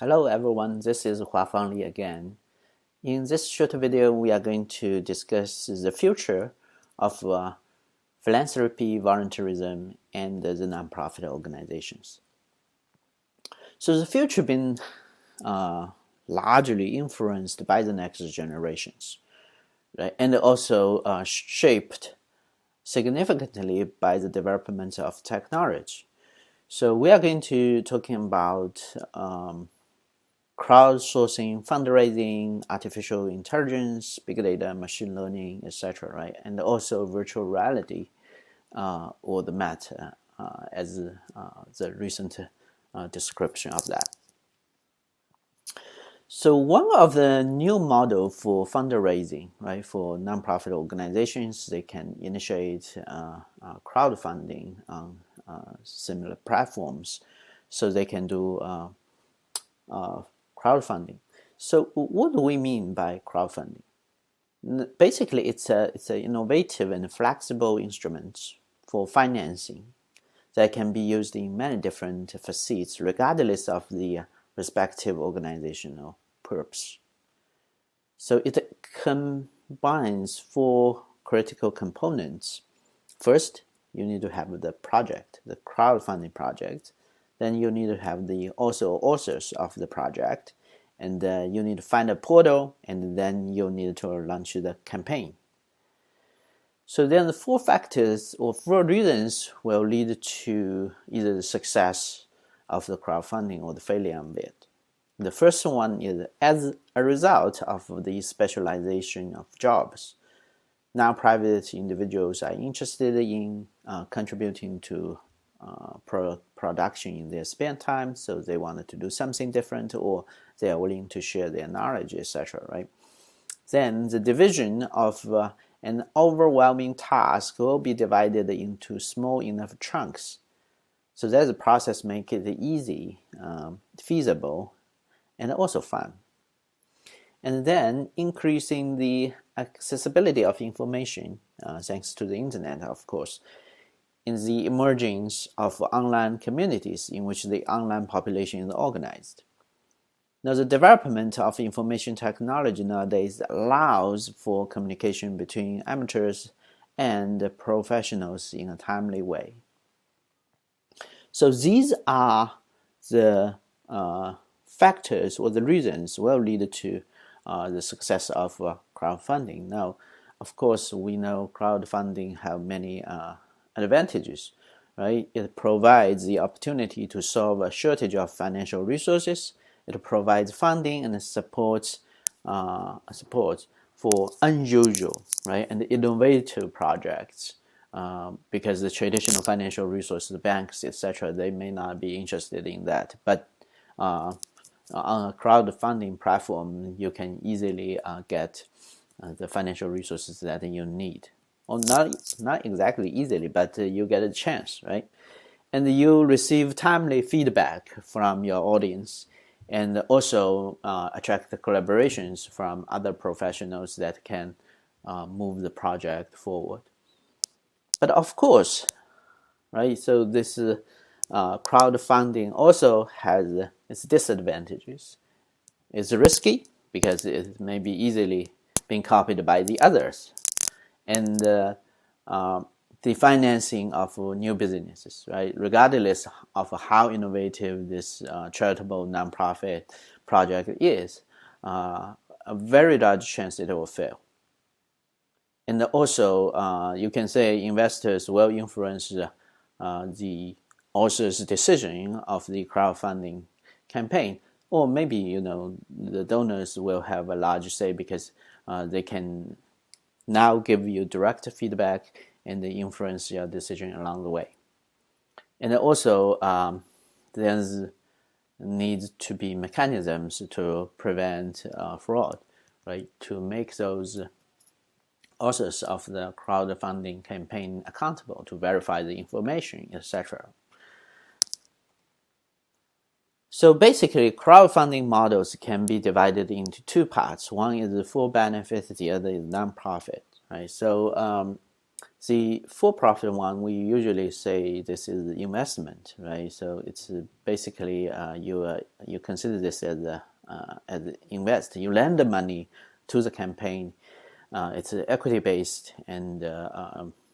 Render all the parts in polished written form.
Hello everyone, this is Huafang Li again. In this short video, we are going to discuss the future of philanthropy, voluntarism, and the nonprofit organizations. So the future been largely influenced by the next generations, right? And also shaped significantly by the development of technology. So we are going to talking about crowdsourcing, fundraising, artificial intelligence, big data, machine learning, etc., right? And also virtual reality, or the meta, as the recent description of that. So one of the new model for fundraising, right, for nonprofit organizations, they can initiate crowdfunding on similar platforms, so they can do crowdfunding. So what do we mean by crowdfunding? Basically, it's an innovative and flexible instrument for financing that can be used in many different facets, regardless of the respective organizational purpose. So it combines four critical components. First, you need to have the project, the crowdfunding project. Then you need to have the authors of the project, and you need to find a portal, and then you need to launch the campaign. So then the four factors or four reasons will lead to either the success of the crowdfunding or the failure of it. The first one is as a result of the specialization of jobs. Now private individuals are interested in contributing to production in their spare time, so they wanted to do something different, or they are willing to share their knowledge, etc., right? Then the division of an overwhelming task will be divided into small enough chunks, so that the process makes it easy, feasible, and also fun. And then increasing the accessibility of information, thanks to the internet, of course, in the emergence of online communities in which the online population is organized. Now, the development of information technology nowadays allows for communication between amateurs and professionals in a timely way. So these are the factors or the reasons will lead to the success of crowdfunding. Now, of course, we know crowdfunding have many advantages, right? It provides the opportunity to solve a shortage of financial resources. It provides funding and support for unusual, right, and innovative projects, because the traditional financial resources, banks, etc., they may not be interested in that. But on a crowdfunding platform, you can easily get the financial resources that you need. Or not exactly easily, but you get a chance, right? And you receive timely feedback from your audience, and also attract the collaborations from other professionals that can move the project forward. But of course, right, so this crowdfunding also has its disadvantages. It's risky because it may be easily being copied by the others. And the financing of new businesses, right? Regardless of how innovative this charitable nonprofit project is, a very large chance it will fail. And also, you can say investors will influence the author's decision of the crowdfunding campaign, or maybe the donors will have a large say because they can now give you direct feedback and they influence your decision along the way. And also, there's needs to be mechanisms to prevent fraud, right? To make those authors of the crowdfunding campaign accountable, to verify the information, etc. So basically, crowdfunding models can be divided into two parts. One is for benefit, the other is nonprofit, right? So The for-profit one, we usually say this is investment, right? So it's basically you consider this as invest. You lend the money to the campaign. It's equity based, and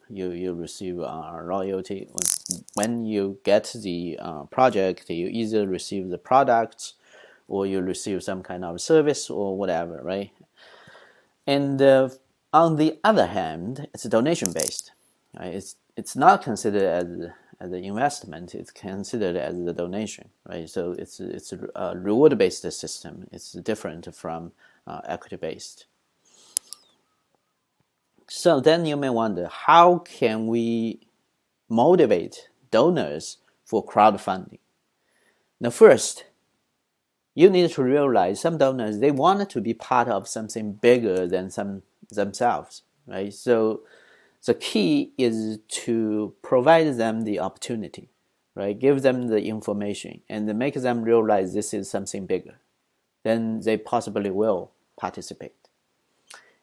you receive royalty when you get the project. You either receive the product, or you receive some kind of service or whatever, right? And on the other hand, it's donation based. Right? It's not considered as an investment. It's considered as a donation, right? So it's a reward based system. It's different from equity based. So then you may wonder, how can we motivate donors for crowdfunding? Now, first, you need to realize some donors, they want to be part of something bigger than themselves, right? So the key is to provide them the opportunity, right? Give them the information and make them realize this is something bigger. Then they possibly will participate.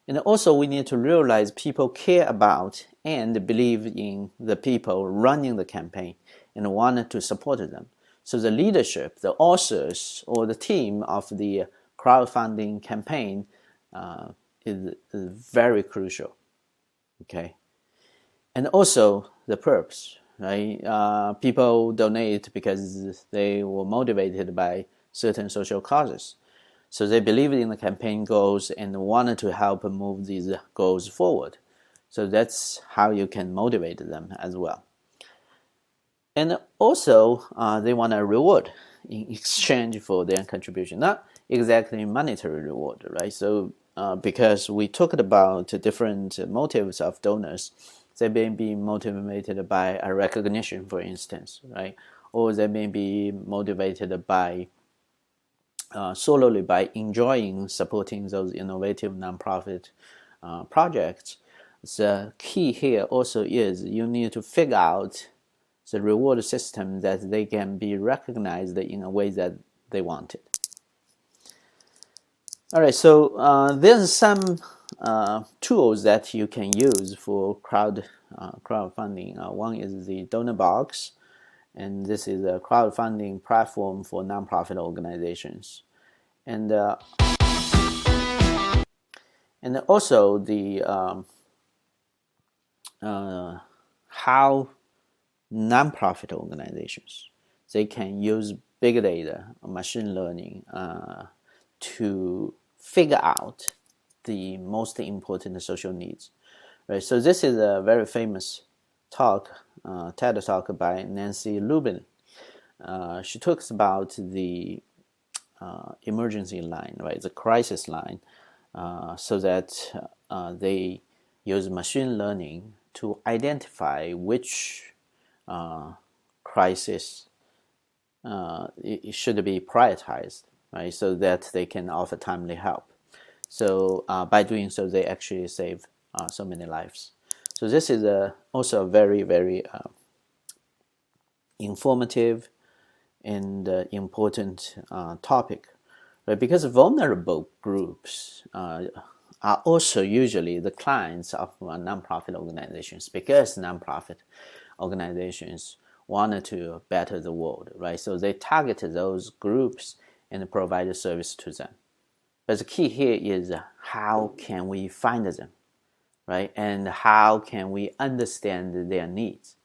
And also we need to realize people care about and believe in the people running the campaign and want to support them. So the leadership, the authors, or the team of the crowdfunding campaign is very crucial. Okay, and also the purpose, right? People donate because they were motivated by certain social causes. So they believed in the campaign goals and wanted to help move these goals forward. So that's how you can motivate them as well. And also, they want a reward in exchange for their contribution, not exactly monetary reward, right? So because we talked about different motives of donors, they may be motivated by a recognition, for instance, right? Or they may be motivated by solely by enjoying supporting those innovative nonprofit projects. The key here also is you need to figure out the reward system that they can be recognized in a way that they want it. All right, so there's some tools that you can use for crowdfunding. One is the donor box, and this is a crowdfunding platform for nonprofit organizations. And also the how nonprofit organizations, they can use big data, machine learning to figure out the most important social needs. Right. So this is a very famous talk, TED talk by Nancy Lubin. She talks about the emergency line, right, the crisis line, so that they use machine learning to identify which crisis it should be prioritized, right, so that they can offer timely help. So by doing so, they actually save so many lives. So this is also a very, very informative and important topic, right? Because vulnerable groups are also usually the clients of nonprofit organizations, because nonprofit organizations wanted to better the world, right? So they targeted those groups and provide a service to them. But the key here is how can we find them, right? And how can we understand their needs?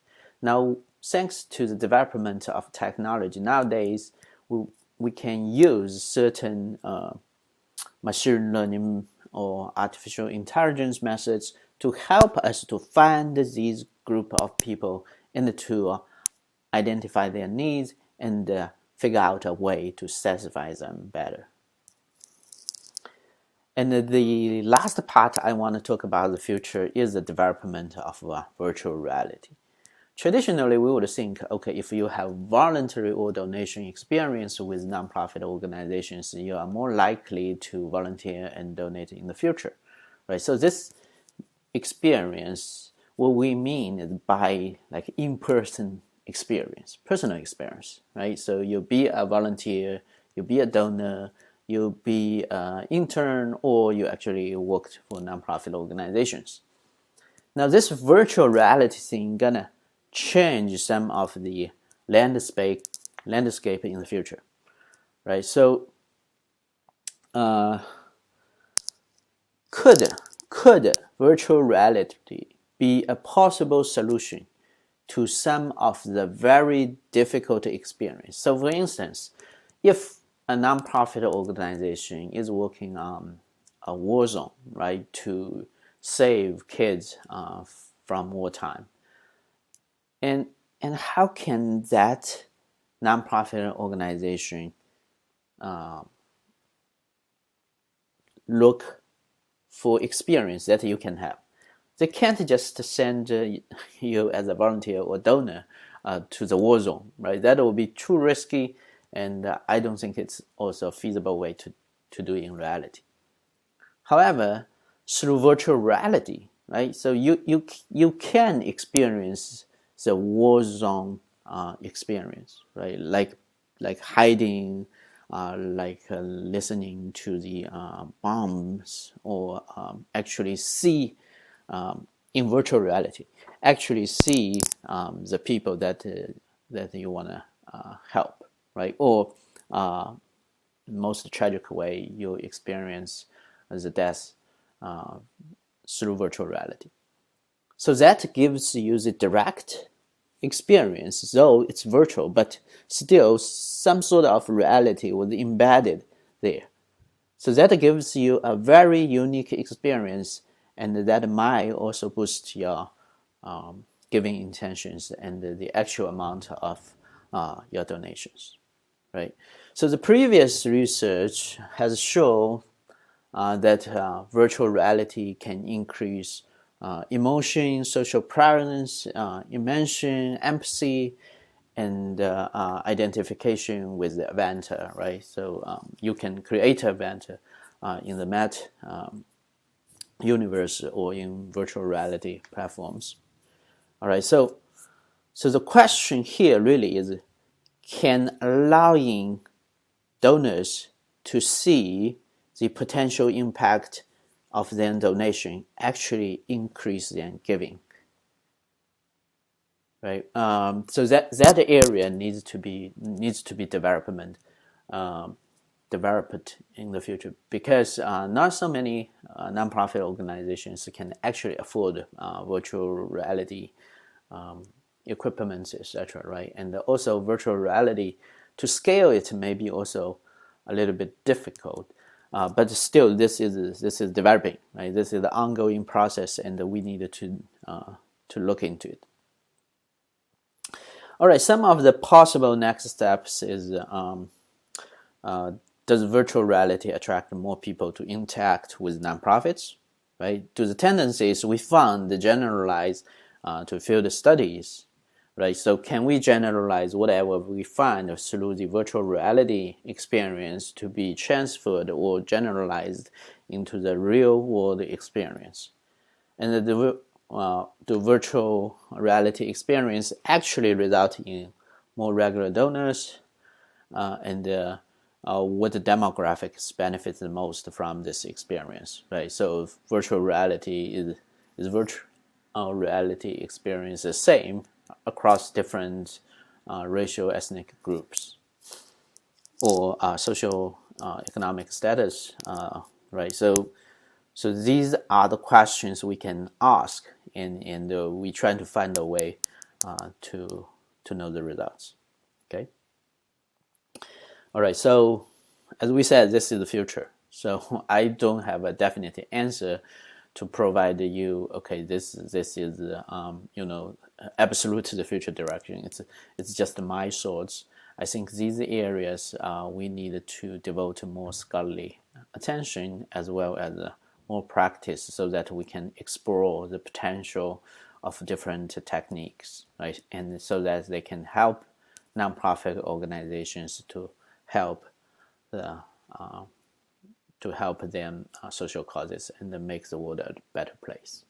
Now, thanks to the development of technology, nowadays we can use certain machine learning or artificial intelligence methods to help us to find these group of people and to identify their needs and figure out a way to satisfy them better. And the last part I want to talk about the future is the development of virtual reality. Traditionally, we would think, okay, if you have voluntary or donation experience with nonprofit organizations, you are more likely to volunteer and donate in the future, right? So this experience, what we mean is by like in-person experience, personal experience, right? So you'll be a volunteer, you'll be a donor, you'll be an intern, or you actually worked for nonprofit organizations. Now this virtual reality thing gonna change some of the landscape in the future, right? So could virtual reality be a possible solution to some of the very difficult experience? So for instance, if a nonprofit organization is working on a war zone, right, to save kids from wartime, and how can that nonprofit organization look for experience that you can have? They can't just send you as a volunteer or donor to the war zone, right? That will be too risky, and I don't think it's also a feasible way to do it in reality. However, through virtual reality, right? So you can experience the war zone experience, right? Like hiding, listening to the bombs, or actually see in virtual reality, actually see the people that you want to help, right? Or most tragic way, you experience the death through virtual reality. So that gives you the direct experience, though it's virtual, but still some sort of reality was embedded there. So that gives you a very unique experience, and that might also boost your giving intentions and the actual amount of your donations, right? So the previous research has shown that virtual reality can increase emotion, social presence, immersion, empathy, and identification with the avatar, right? So you can create an avatar in the Met universe or in virtual reality platforms. All right, so the question here really is, can allowing donors to see the potential impact of their donation actually increase their giving, right? So that area needs to be developed in the future, because not so many nonprofit organizations can actually afford virtual reality equipment, etc., right? And also virtual reality, to scale it may be also a little bit difficult, but still this is developing, right? This is the ongoing process, and we need to look into it. All right, some of the possible next steps is, does virtual reality attract more people to interact with nonprofits, right? Do the tendencies we found generalize to field studies, right? So can we generalize whatever we find through the virtual reality experience to be transferred or generalized into the real world experience? And the virtual reality experience actually result in more regular donors, and what the demographics benefit the most from this experience, right? So virtual reality is virtual reality experience the same across different racial ethnic groups or social economic status, right? So these are the questions we can ask, and we try to find a way to know the results. Okay. All right. So as we said, this is the future. So I don't have a definite answer to provide you. Okay, this is absolute the future direction. It's just my thoughts. I think these areas we need to devote more scholarly attention, as well as more practice, so that we can explore the potential of different techniques, right? And so that they can help nonprofit organizations to help them social causes, and then make the world a better place.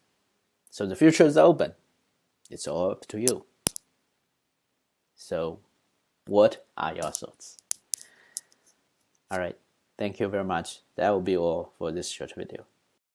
So the future is open. It's all up to you. So what are your thoughts? All right. Thank you very much. That will be all for this short video.